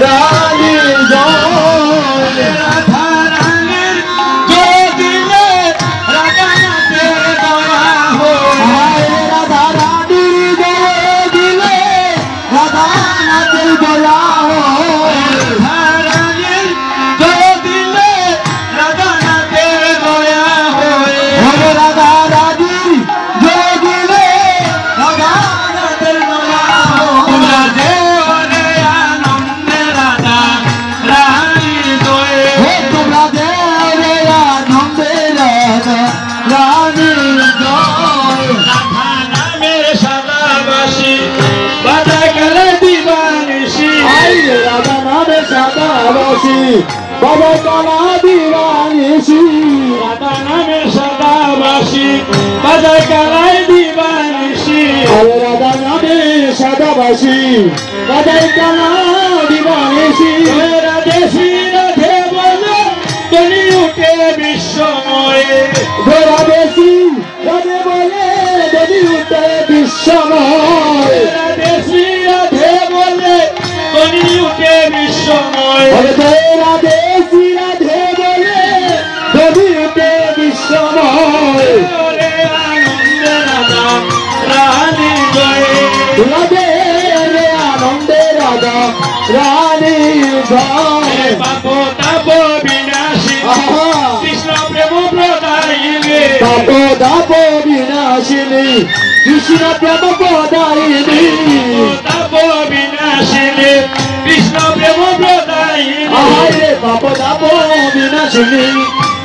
রানী জয় রাধা রানীর জয় দিলে রাধানাথে দয়া হয় রাধা রানীর জয় দিলে রাধানাথে দয়া হয় রাধা রানীর জয় দিলে রাধানাথে দয়া হয় রাধা রানীর জয় দিলে রাধানাথে দয়া হয় তোমরা যে ওরে আনন্দে রাধা রানীর জয় তোমরা যে ওরে আনন্দে রাধা রানীর জয় রাধা নামের সাদাবাসী বাজায় গেলে দিবানিশি রাধা নামের সাদাবাসী বাজায় কালা দিবানিশি রাধা নামের সাদাবাসী বাজায় কালাই দিবানিশি রাধা নামের সাদাবাসী বাজায় কালা দিবানিশি রাধেশি রাধে বলে তনি উঠে বিশ্বময়ে রাধেশি রাধে বলে তনি উঠে বিশ্বময় রাধেশি রাধে বলে তনি উঠে বিশ্বময় রাধেশি রাধে বলে তনি উঠে বিশ্বময় আনন্দে রাধা রানী জয় রাধে রে আনন্দে রাধা রানী জয় পাপ তাপ বিনাশী কৃষ্ণ প্রেম প্রদায়িনী পাপ তাপ বিনাশিনী কৃষ্ণ প্রেম প্রদায়িনী তাপ বিনাশিনী কৃষ্ণ প্রেম প্রদায়িনী পাপ তাপ বিনাশিনী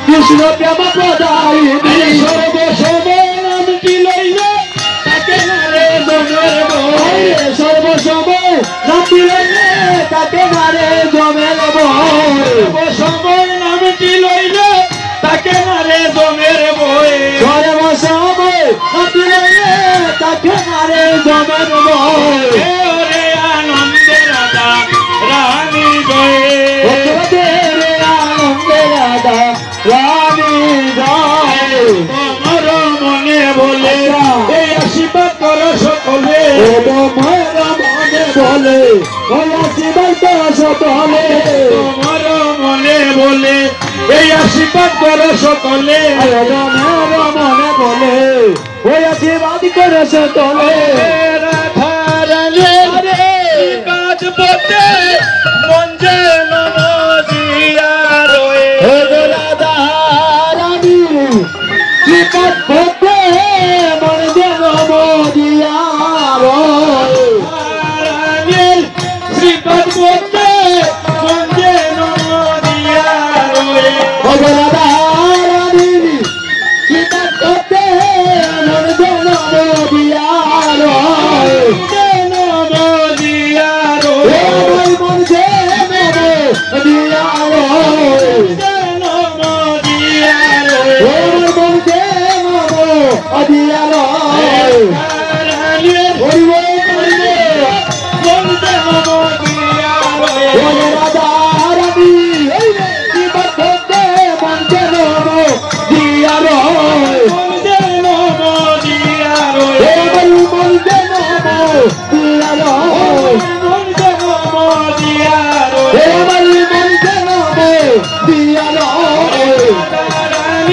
কৃষ্ণ প্রেম প্রদায়িনী সর্বসময় নামটি লইলে তাকে নারে জমের বই সর্বসময় নামটি লইলে তাকে নারে জমের বই সর্বসময় নামটি লইলে তাকে নারে জমের বই সর্বসময় নামটি লইলে তাকে নারে জমের বই রে আনন্দে রাধা রানী জয় রে আনন্দে রাধা রানী জয় তোমার মনে বলে এই আশীর্বাদ করো সকলে তোমার মনে বলে ওই আশীর্বাদ করো সকলে তোমার মনে বলে এই আশীর্বাদ করো সকলে তোমার মনে বলে ওই আশীর্বাদ করো সকলে রাধা রানী কাজ পথে মন যেন মজিয়া রয়ে রাধা রানী কাজ পথে মন যেন মজিয়া রয়ে রানীর শ্রীকাজ পথে মন যেন মজিয়া রয়ে রাধা রানী কাজ পথে মন যেন মজিয়া রয়ে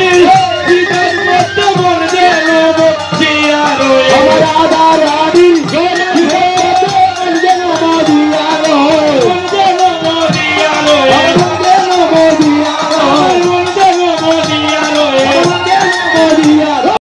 Yeah.